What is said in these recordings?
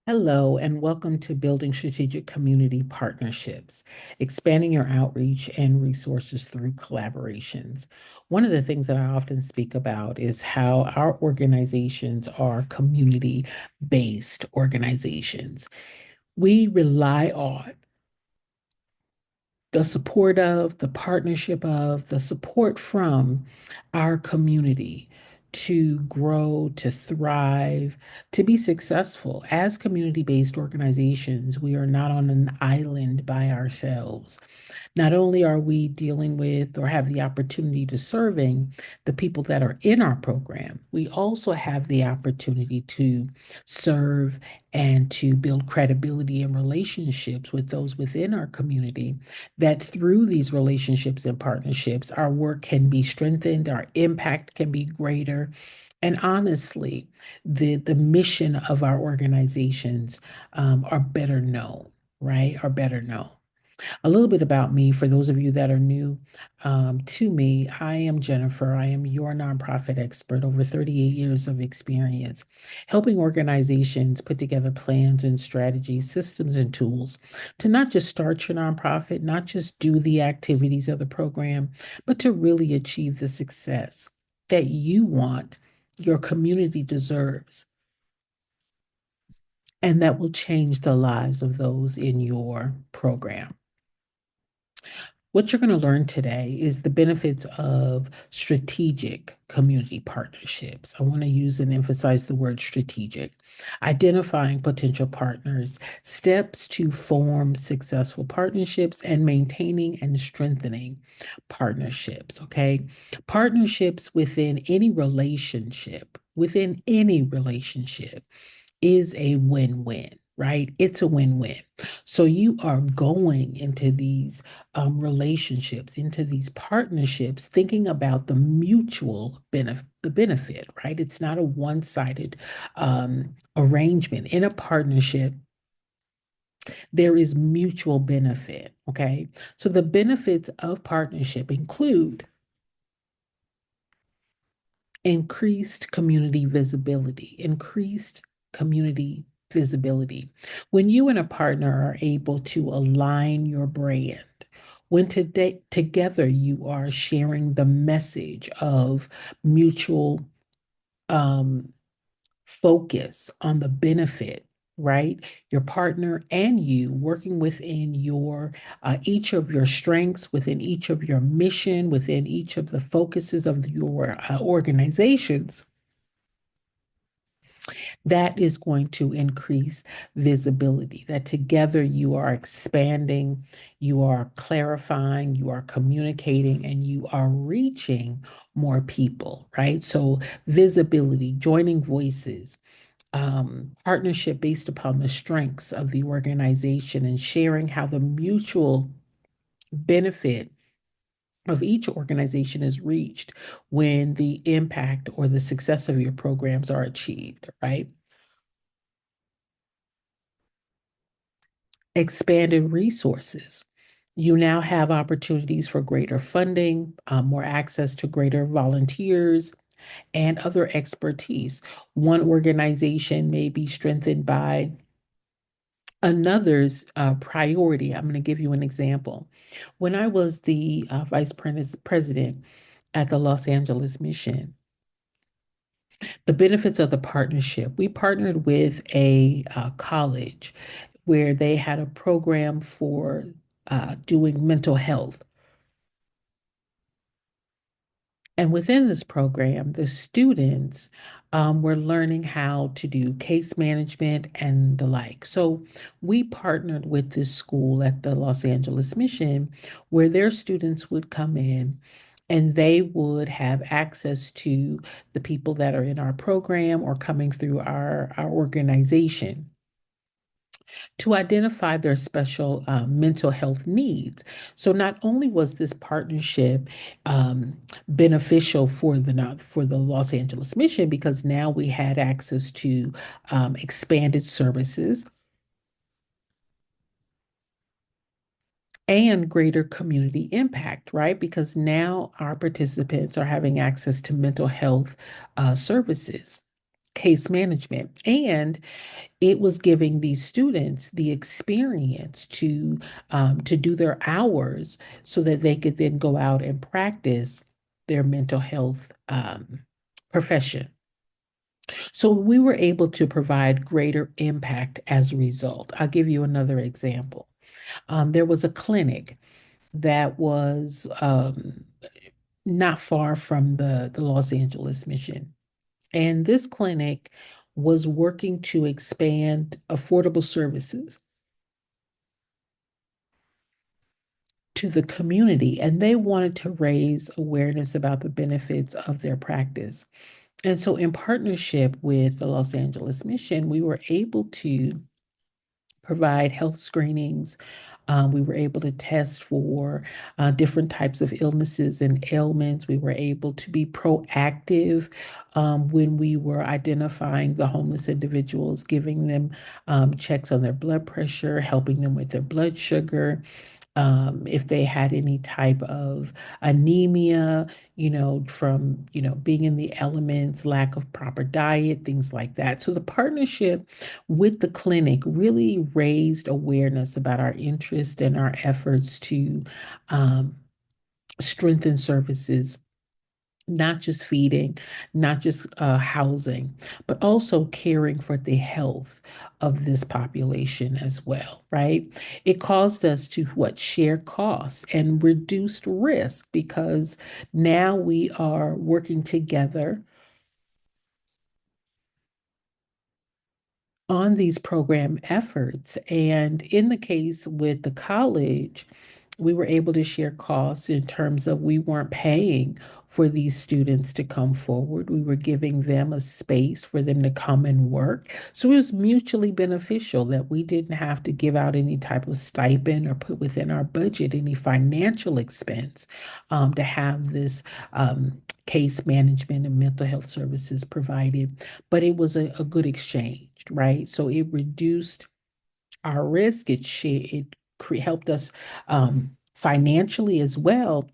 Hello, and welcome to Building Strategic Community Partnerships, expanding your outreach and resources through collaborations. One of the things that I often speak about is how our organizations are community-based organizations. We rely on the support of, the partnership of, the support from our community to grow, to thrive, to be successful. As community-based organizations, we are not on an island by ourselves. Not only are we dealing with or have the opportunity to serving the people that are in our program, we also have the opportunity to serve and to build credibility and relationships with those within our community, that through these relationships and partnerships, our work can be strengthened, our impact can be greater. And honestly, the mission of our organizations are better known, right? Are better known. A little bit about me for those of you that are new to me. I am Jennifer. I am your nonprofit expert, over 38 years of experience helping organizations put together plans and strategies, systems, and tools to not just start your nonprofit, not just do the activities of the program, but to really achieve the success that you want, your community deserves, and that will change the lives of those in your program. What you're going to learn today is the benefits of strategic community partnerships. I want to use and emphasize the word strategic. Identifying potential partners, steps to form successful partnerships, and maintaining and strengthening partnerships. Okay. Partnerships within any relationship is a win-win, right? It's a win-win. So you are going into these relationships, into these partnerships, thinking about the mutual benefit, right? It's not a one-sided arrangement. In a partnership, there is mutual benefit, okay? So the benefits of partnership include increased community visibility, increased community visibility. When you and a partner are able to align your brand, when together you are sharing the message of mutual um, focus on the benefit, right? Your partner and you working within your each of your strengths, within each of your mission, within each of the focuses of your organizations, that is going to increase visibility. That together you are expanding, you are clarifying, you are communicating, and you are reaching more people, right? So visibility, joining voices, partnership based upon the strengths of the organization and sharing how the mutual benefit of each organization is reached when the impact or the success of your programs are achieved, right? Expanded resources. You now have opportunities for greater funding, more access to greater volunteers, and other expertise. One organization may be strengthened by another's priority. I'm going to give you an example. When I was the president at the Los Angeles Mission, the benefits of the partnership, we partnered with a college where they had a program for doing mental health. And within this program, the students were learning how to do case management and the like. So we partnered with this school at the Los Angeles Mission where their students would come in and they would have access to the people that are in our program or coming through our organization to identify their special mental health needs. So not only was this partnership beneficial for the Los Angeles Mission because now we had access to expanded services and greater community impact, right? Because now our participants are having access to mental health services. case management. And it was giving these students the experience to do their hours so that they could then go out and practice their mental health profession. So we were able to provide greater impact as a result. I'll give you another example. There was a clinic that was not far from the Los Angeles mission. And this clinic was working to expand affordable services to the community, and they wanted to raise awareness about the benefits of their practice. And so, in partnership with the Los Angeles mission, we were able to provide health screenings. We were able to test for different types of illnesses and ailments. We were able to be proactive when we were identifying the homeless individuals, giving them checks on their blood pressure, helping them with their blood sugar, if they had any type of anemia, from, being in the elements, lack of proper diet, things like that. So the partnership with the clinic really raised awareness about our interest and our efforts to um, strengthen services, not just feeding, not just housing, but also caring for the health of this population as well, right? It caused us to share costs and reduced risk because now we are working together on these program efforts. And in the case with the college, we were able to share costs in terms of we weren't paying for these students to come forward. We were giving them a space for them to come and work. So it was mutually beneficial that we didn't have to give out any type of stipend or put within our budget any financial expense to have this case management and mental health services provided. But it was a good exchange, right? So it reduced our risk. It helped us financially as well,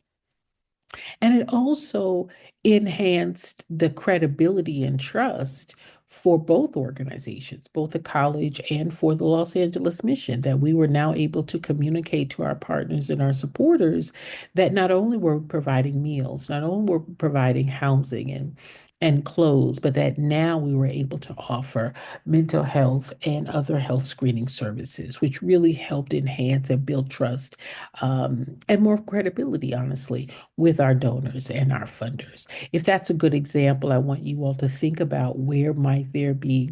and it also enhanced the credibility and trust for both organizations, both the college and for the Los Angeles mission, that we were now able to communicate to our partners and our supporters that not only were we providing meals, not only were we providing housing and clothes, but that now we were able to offer mental health and other health screening services, which really helped enhance and build trust and more credibility, honestly, with our donors and our funders. If that's a good example, I want you all to think about where might there be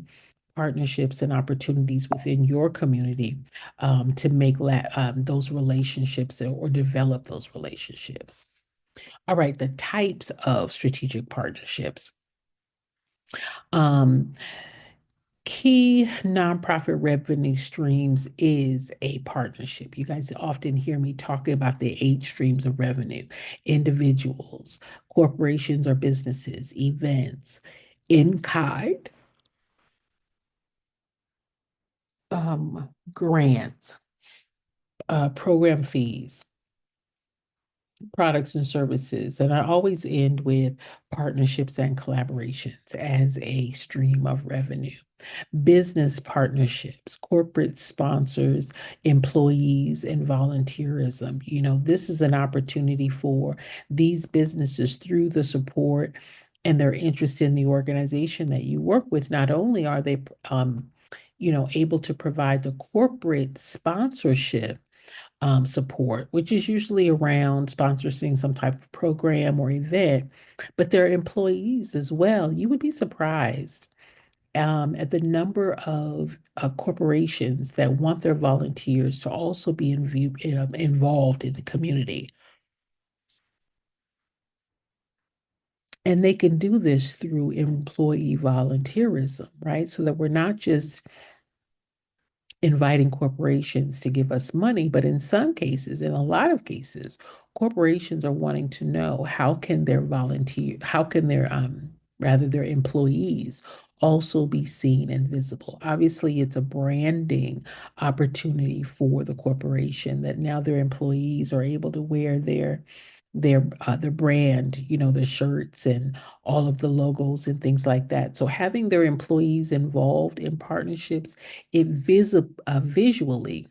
partnerships and opportunities within your community to make those relationships or develop those relationships. All right, the types of strategic partnerships. Um, Key nonprofit revenue streams is a partnership. You guys often hear me talking about the 8 streams of revenue: individuals, corporations or businesses, events, in kind, grants, program fees, products and services. And I always end with partnerships and collaborations as a stream of revenue. Business partnerships, corporate sponsors, employees, and volunteerism. This is an opportunity for these businesses through the support and their interest in the organization that you work with. Not only are they, able to provide the corporate sponsorship support, which is usually around sponsoring some type of program or event, but their employees as well. You would be surprised at the number of corporations that want their volunteers to also be involved in the community. And they can do this through employee volunteerism, right? So that we're not just inviting corporations to give us money, but in some cases, in a lot of cases, corporations are wanting to know how can their employees also be seen and visible. Obviously, it's a branding opportunity for the corporation that now their employees are able to wear their brand, the shirts and all of the logos and things like that. So having their employees involved in partnerships, visually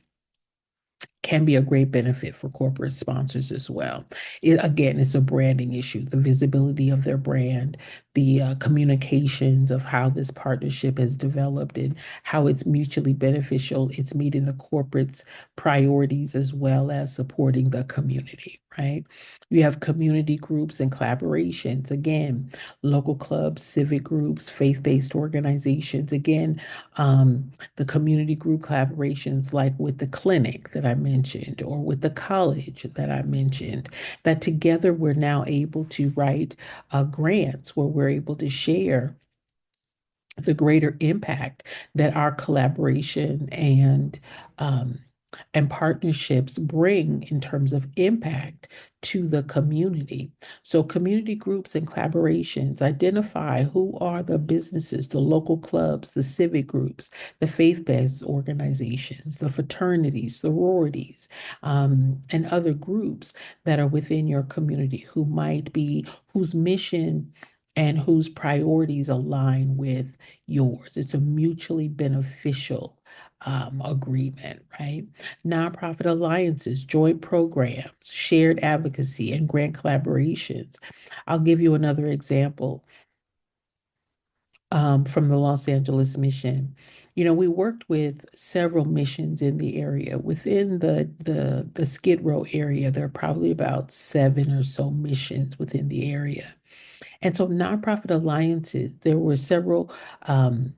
can be a great benefit for corporate sponsors as well. Again, it's a branding issue, the visibility of their brand, the communications of how this partnership has developed and how it's mutually beneficial. It's meeting the corporate's priorities as well as supporting the community, right? You have community groups and collaborations. Again, local clubs, civic groups, faith-based organizations. Again, the community group collaborations, like with the clinic that I mentioned, or with the college that I mentioned, that together we're now able to write grants where we're able to share the greater impact that our collaboration um, and partnerships bring in terms of impact to the community. So community groups and collaborations identify who are the businesses, the local clubs, the civic groups, the faith-based organizations, the fraternities, the sororities, and other groups that are within your community whose mission and whose priorities align with yours. It's a mutually beneficial agreement, right? Nonprofit alliances, joint programs, shared advocacy, and grant collaborations. I'll give you another example from the Los Angeles mission. We worked with several missions in the area. Within the Skid Row area, there are probably about 7 or so missions within the area. And so nonprofit alliances, there were several, the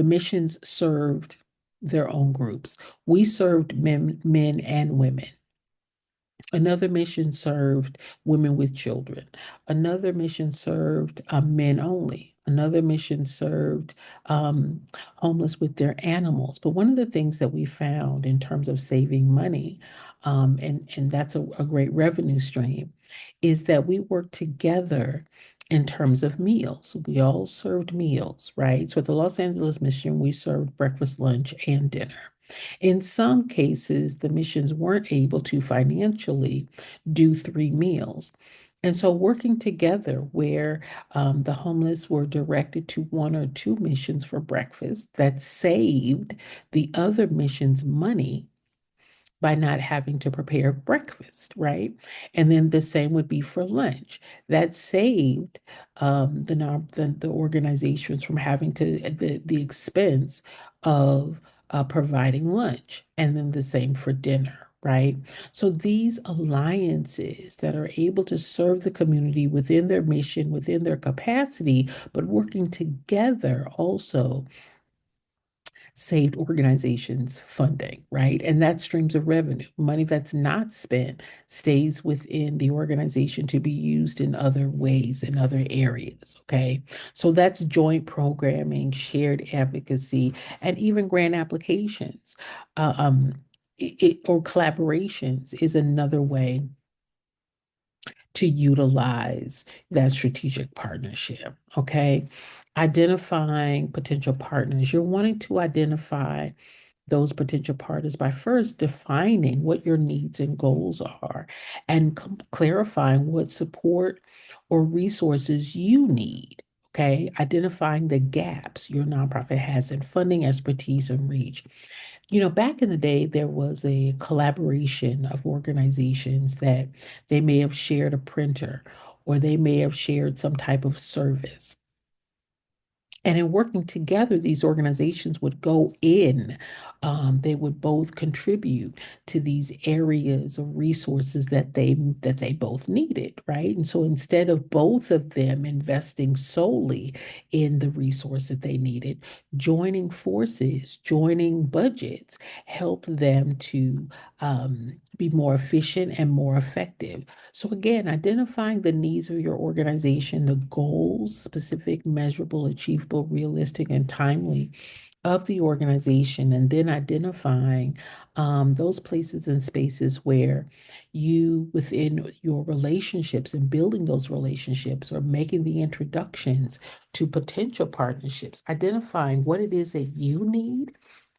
missions served their own groups. We served men and women. Another mission served women with children. Another mission served men only. Another mission served homeless with their animals. But one of the things that we found in terms of saving money, and that's a great revenue stream, is that we work together in terms of meals. We all served meals, right? So at the Los Angeles mission, we served breakfast, lunch, and dinner. In some cases, the missions weren't able to financially do 3 meals. And so, working together, where the homeless were directed to 1 or 2 missions for breakfast, that saved the other missions money by not having to prepare breakfast, right? And then the same would be for lunch. That saved the organizations from having to the expense of providing lunch, and then the same for dinner. Right. So these alliances that are able to serve the community within their mission, within their capacity, but working together also saved organizations funding, right? And that streams of revenue. Money that's not spent stays within the organization to be used in other ways, in other areas, okay? So that's joint programming, shared advocacy, and even grant applications. Or collaborations is another way to utilize that strategic partnership. Okay. Identifying potential partners. You're wanting to identify those potential partners by first defining what your needs and goals are and clarifying what support or resources you need. Okay, identifying the gaps your nonprofit has in funding, expertise, and reach. Back in the day, there was a collaboration of organizations that they may have shared a printer or they may have shared some type of service. And in working together, these organizations would go in, they would both contribute to these areas of resources that they both needed, right? And so instead of both of them investing solely in the resource that they needed, joining forces, joining budgets, help them to be more efficient and more effective. So again, identifying the needs of your organization, the goals, specific, measurable, achievable, realistic, and timely, of the organization, and then identifying those places and spaces where you, within your relationships and building those relationships or making the introductions to potential partnerships, identifying what it is that you need,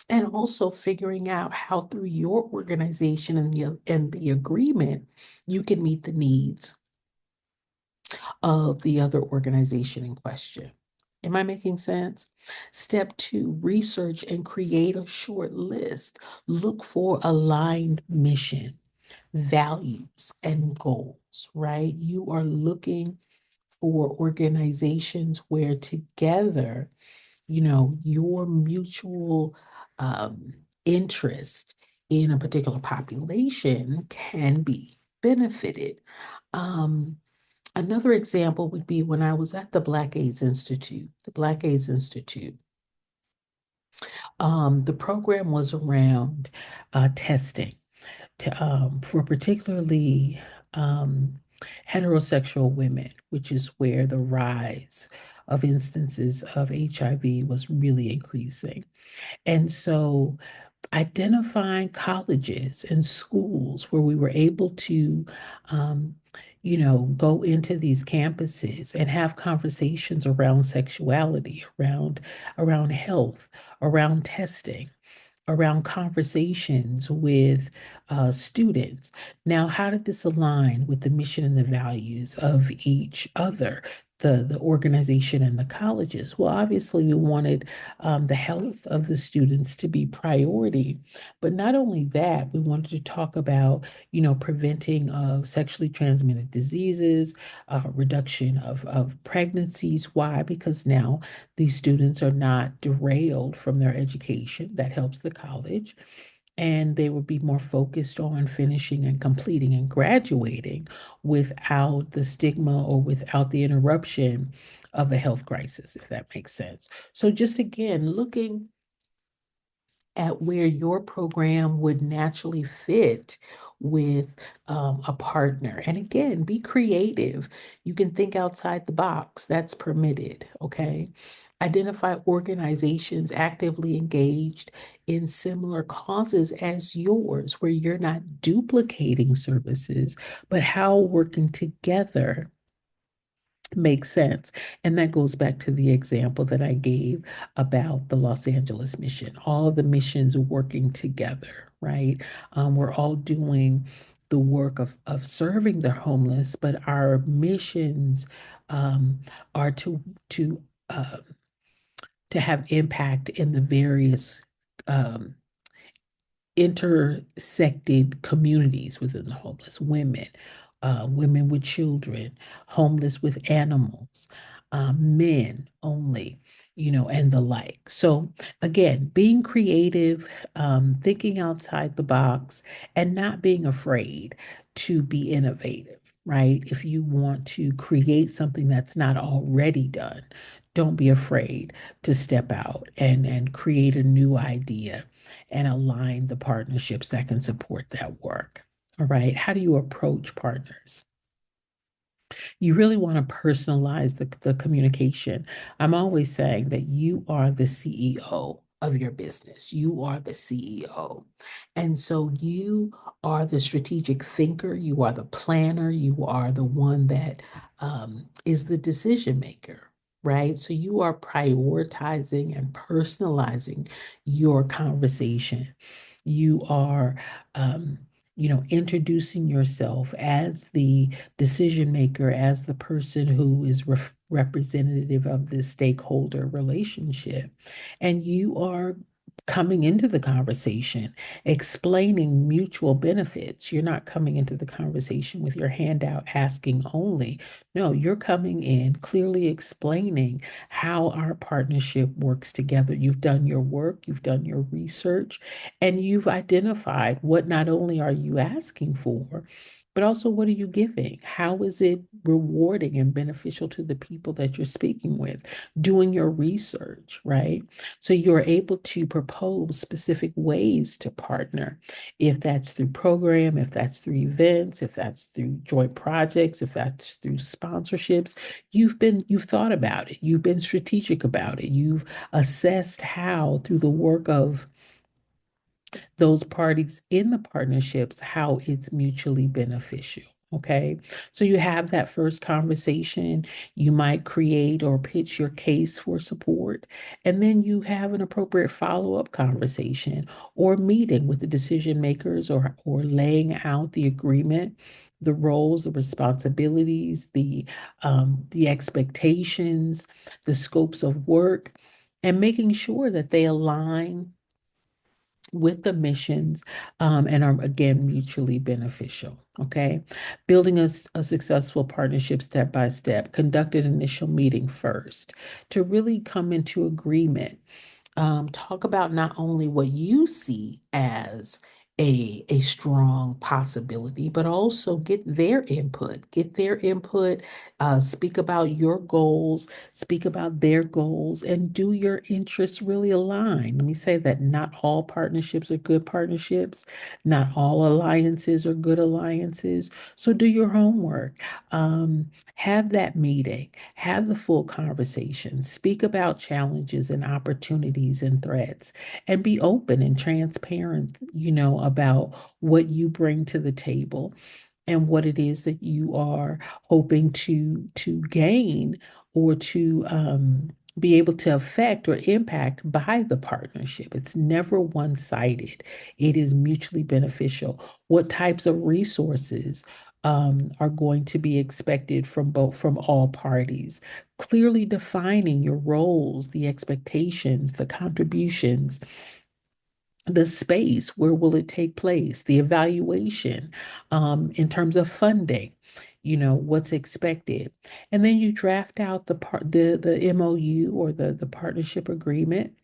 and also figuring out how through your organization and the agreement you can meet the needs of the other organization in question. Am I making sense? Step two, research and create a short list. Look for aligned mission, values, and goals, right? You are looking for organizations where together, your mutual um, interest in a particular population can be benefited. Um, Another example would be when I was at the Black AIDS Institute. The Black AIDS Institute, the program was around testing for particularly um, heterosexual women, which is where the rise of instances of HIV was really increasing. And so identifying colleges and schools where we were able to, um, go into these campuses and have conversations around sexuality, around health, around testing, around conversations with students. Now, how did this align with the mission and the values of each other? The organization and the colleges. Well, obviously, we wanted the health of the students to be priority, but not only that, we wanted to talk about, preventing of sexually transmitted diseases, reduction of pregnancies. Why? Because now these students are not derailed from their education. That helps the college. And they would be more focused on finishing and completing and graduating without the stigma or without the interruption of a health crisis, if that makes sense. So, just again, looking at where your program would naturally fit with a partner. And again, be creative. You can think outside the box, that's permitted, okay? Identify organizations actively engaged in similar causes as yours, where you're not duplicating services, but how working together makes sense. And that goes back to the example that I gave about the Los Angeles mission, all the missions working together, right? We're all doing the work of serving the homeless, but our missions are to uh, to have impact in the various um, intersected communities within the homeless: women, women with children, homeless with animals, men only, and the like. So, again, being creative, thinking outside the box, and not being afraid to be innovative. Right? If you want to create something that's not already done, don't be afraid to step out and create a new idea and align the partnerships that can support that work. All right. How do you approach partners? You really want to personalize the communication. I'm always saying that you are the CEO of your business. You are the CEO. And so you are the strategic thinker, you are the planner, you are the one that is the decision maker. Right. So you are prioritizing and personalizing your conversation. You are, um, introducing yourself as the decision maker, as the person who is representative of this stakeholder relationship. And you are coming into the conversation explaining mutual benefits. You're not coming into the conversation with your hand out asking only. No, you're coming in clearly explaining how our partnership works together. You've done your work, you've done your research, and you've identified what not only are you asking for, but also what are you giving? How is it rewarding and beneficial to the people that you're speaking with? Doing your research, right? So you're able to propose specific ways to partner, if that's through program, if that's through events, if that's through joint projects, if that's through sponsorships. You've thought about it, you've been strategic about it, you've assessed how through the work of those parties in the partnerships how it's mutually beneficial. Okay. So you have that first conversation. You might create or pitch your case for support. And then you have an appropriate follow-up conversation or meeting with the decision makers, or laying out the agreement, the roles, the responsibilities, the expectations, the scopes of work, and making sure that they align with the missions, and are again mutually beneficial. Okay, building a successful partnership step by step. Conduct an initial meeting first to really come into agreement. Talk about not only what you see as a strong possibility, but also get their input. Speak about your goals, speak about their goals, and do your interests really align? Let me say that not all partnerships are good partnerships, not all alliances are good alliances. So do your homework. Have that meeting, have the full conversation, speak about challenges and opportunities and threats, and be open and transparent, about what you bring to the table and what it is that you are hoping to gain, or to be able to affect or impact by the partnership. It's never one-sided. It is mutually beneficial. What types of resources are going to be expected from all parties? Clearly defining your roles, the expectations, the contributions, the space, where will it take place, the evaluation, in terms of funding, what's expected. And then you draft out the MOU, or the partnership agreement.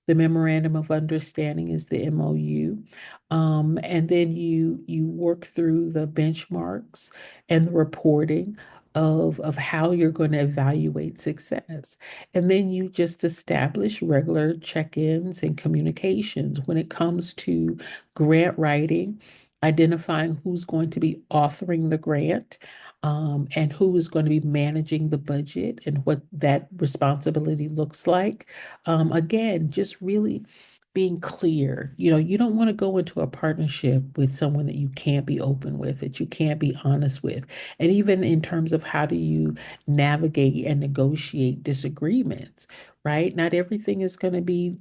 The memorandum of understanding is the MOU. And then you work through the benchmarks and the reporting of how you're going to evaluate success. And then you just establish regular check-ins and communications when it comes to grant writing, identifying who's going to be authoring the grant, and who is going to be managing the budget and what that responsibility looks like. Again, just really being clear. You don't want to go into a partnership with someone that you can't be open with, that you can't be honest with. And even in terms of how do you navigate and negotiate disagreements, right? Not everything is going to be,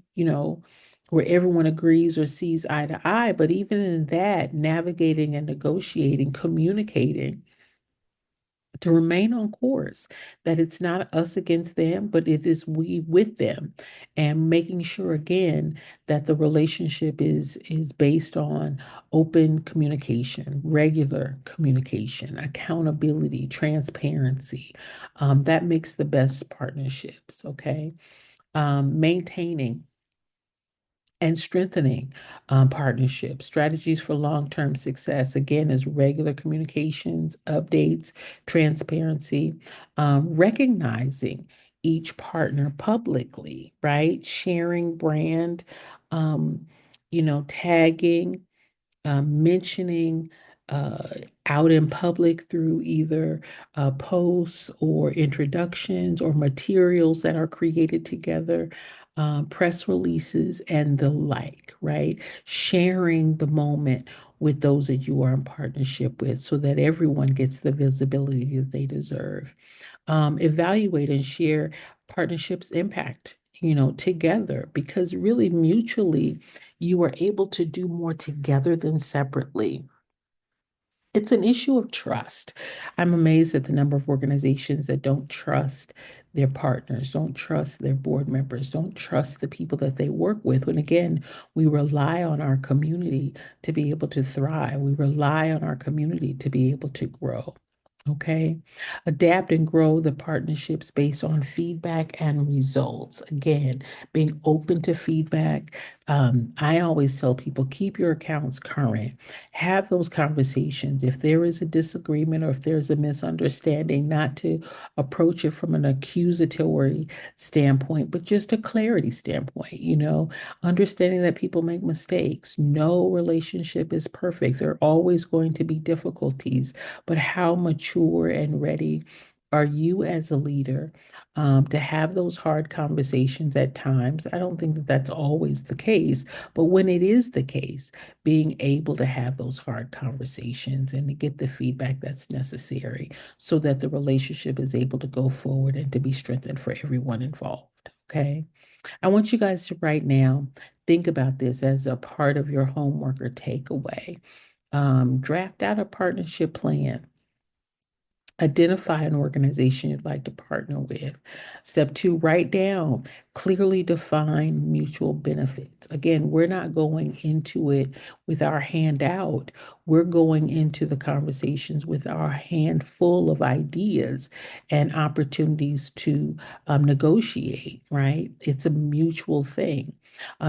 where everyone agrees or sees eye to eye, but even in that, navigating and negotiating, communicating to remain on course, that it's not us against them, but it is we with them, and making sure again that the relationship is based on open communication, regular communication, accountability, transparency. That makes the best partnerships. Okay. Maintaining and strengthening partnerships. Strategies for long-term success, again, is regular communications, updates, transparency, recognizing each partner publicly, right? Sharing brand, um, tagging, mentioning uh, out in public through either posts or introductions or materials that are created together, press releases, and the like, right? Sharing the moment with those that you are in partnership with so that everyone gets the visibility that they deserve. Evaluate and share partnerships impact, together, because really mutually you are able to do more together than separately. It's an issue of trust. I'm amazed at the number of organizations that don't trust their partners, don't trust their board members, don't trust the people that they work with. When again, we rely on our community to be able to thrive, we rely on our community to be able to grow. Okay. Adapt and grow the partnerships based on feedback and results. Again, being open to feedback, I always tell people keep your accounts current. Have those conversations. If there is a disagreement or if there's a misunderstanding, not to approach it from an accusatory standpoint, but just a clarity standpoint, understanding that people make mistakes. No relationship is perfect. There are always going to be difficulties, but how mature and ready are you as a leader to have those hard conversations at times? I don't think that that's always the case, but when it is the case, being able to have those hard conversations and to get the feedback that's necessary so that the relationship is able to go forward and to be strengthened for everyone involved. Okay. I want you guys to right now think about this as a part of your homework or takeaway. Draft out a partnership plan. Identify an organization you'd like to partner with. Step two, write down, clearly define mutual benefits. Again, we're not going into it with our hand out. We're going into the conversations with our hand full of ideas and opportunities to negotiate, right? It's a mutual thing.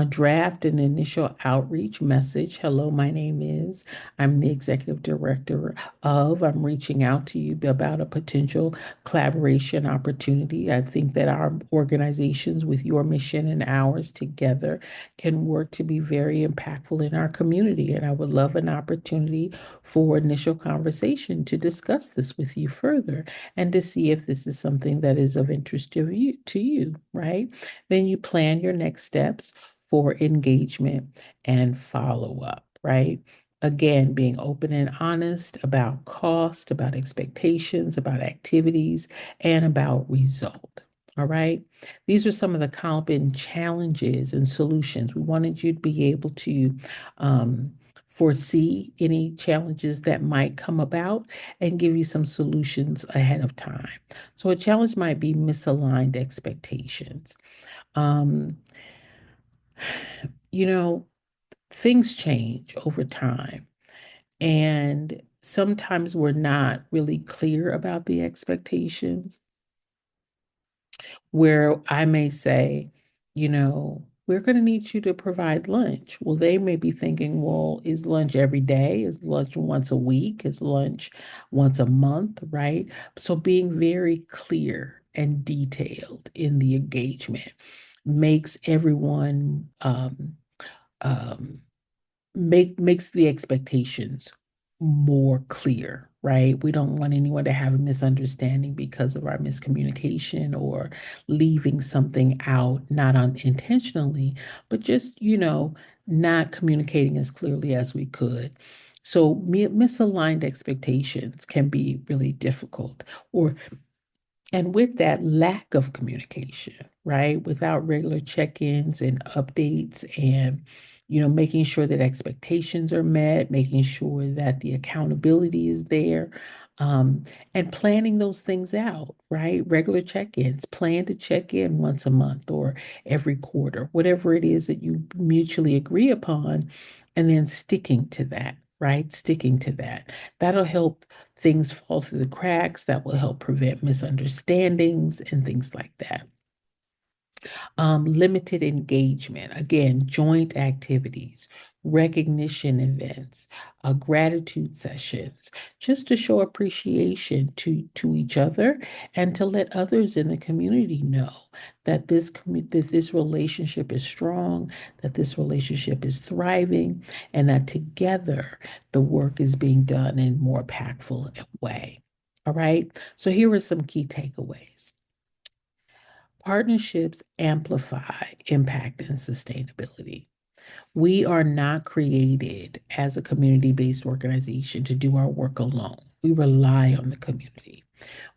Draft an initial outreach message. Hello, my name is. I'm the executive director I'm reaching out to you about a potential collaboration opportunity. I think that our organizations with your mission and ours together can work to be very impactful in our community. And I would love an opportunity for initial conversation to discuss this with you further and to see if this is something that is of interest to you, right? Then you plan your next steps for engagement and follow up, right? Again, being open and honest about cost, about expectations, about activities, and about result. All right. These are some of the common challenges and solutions. We wanted you to be able to foresee any challenges that might come about and give you some solutions ahead of time. So, a challenge might be misaligned expectations. Um, you know, things change over time. And sometimes we're not really clear about the expectations, where I may say, we're going to need you to provide lunch. Well, they may be thinking, well, is lunch every day? Is lunch once a week? Is lunch once a month? Right? So being very clear and detailed in the engagement makes everyone um, makes the expectations more clear, right? We don't want anyone to have a misunderstanding because of our miscommunication or leaving something out, not unintentionally, but just, not communicating as clearly as we could. So misaligned expectations can be really difficult, or and with that lack of communication, right? Without regular check-ins and updates and, making sure that expectations are met, making sure that the accountability is there, and planning those things out, right? Regular check-ins, plan to check in once a month or every quarter, whatever it is that you mutually agree upon, and then sticking to that, right? Sticking to that. That'll help things fall through the cracks, that will help prevent misunderstandings and things like that. Limited engagement, again, joint activities, recognition events, gratitude sessions, just to show appreciation to each other and to let others in the community know that that this relationship is strong, that this relationship is thriving, and that together the work is being done in a more impactful way. All right. So here are some key takeaways. Partnerships amplify impact and sustainability. We are not created as a community based organization to do our work alone. We rely on the community.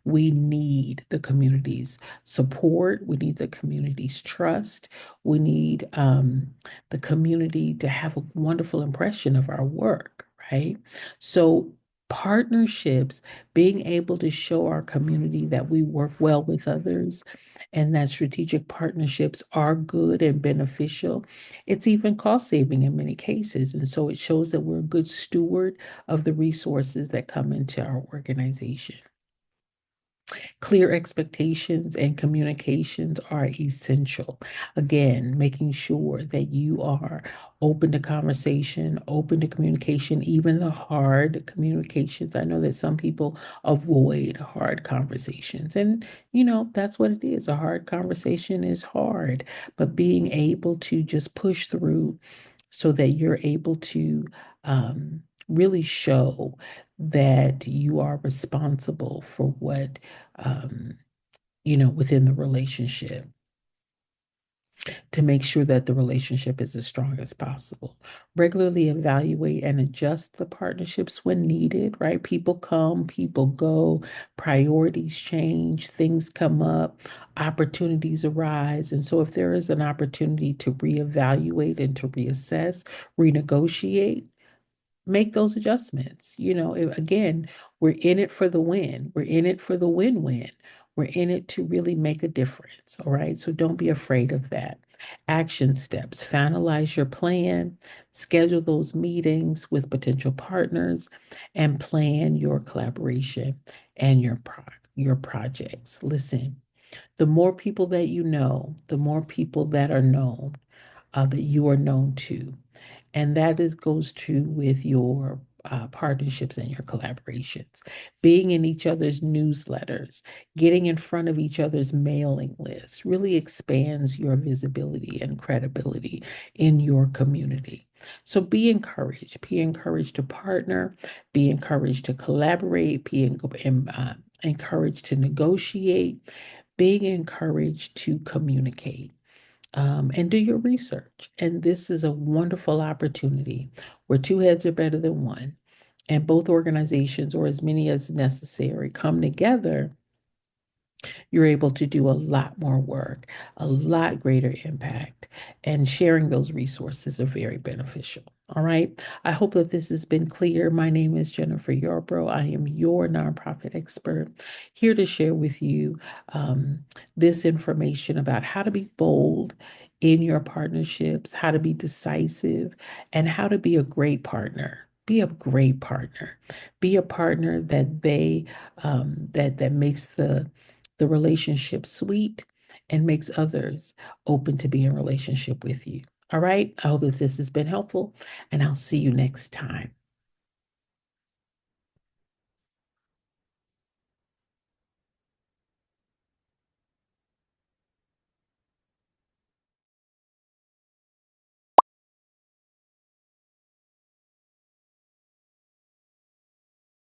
We need the community's support. We need the community's trust. We need the community to have a wonderful impression of our work, right? So, partnerships, being able to show our community that we work well with others and that strategic partnerships are good and beneficial. It's even cost saving in many cases. And so it shows that we're a good steward of the resources that come into our organization. Clear expectations and communications are essential. Again, making sure that you are open to conversation, open to communication, even the hard communications. I know that some people avoid hard conversations, and that's what it is. A hard conversation is hard, but being able to just push through so that you're able to really show that you are responsible for what um, within the relationship, to make sure that the relationship is as strong as possible. Regularly evaluate and adjust the partnerships when needed, right? People come, people go, priorities change, things come up, opportunities arise. And so if there is an opportunity to reevaluate and to reassess, renegotiate, make those adjustments. Again, we're in it for the win. We're in it for the win-win. We're in it to really make a difference. All right. So don't be afraid of that. Action steps: finalize your plan, schedule those meetings with potential partners, and plan your collaboration and your projects. Listen, the more people that you know, the more people that are known, that you are known to. And that goes true with your partnerships and your collaborations. Being in each other's newsletters, getting in front of each other's mailing lists really expands your visibility and credibility in your community. So be encouraged. Be encouraged to partner, be encouraged to collaborate, encouraged to negotiate, being encouraged to communicate, and do your research. And this is a wonderful opportunity where two heads are better than one, and both organizations, or as many as necessary, come together. You're able to do a lot more work, a lot greater impact, and sharing those resources are very beneficial. All right. I hope that this has been clear. My name is Jennifer Yarbrough. I am your nonprofit expert, here to share with you this information about how to be bold in your partnerships, how to be decisive, and how to be a great partner. Be a great partner. Be a partner that makes the relationship sweet and makes others open to be in relationship with you. All right. I hope that this has been helpful, and I'll see you next time.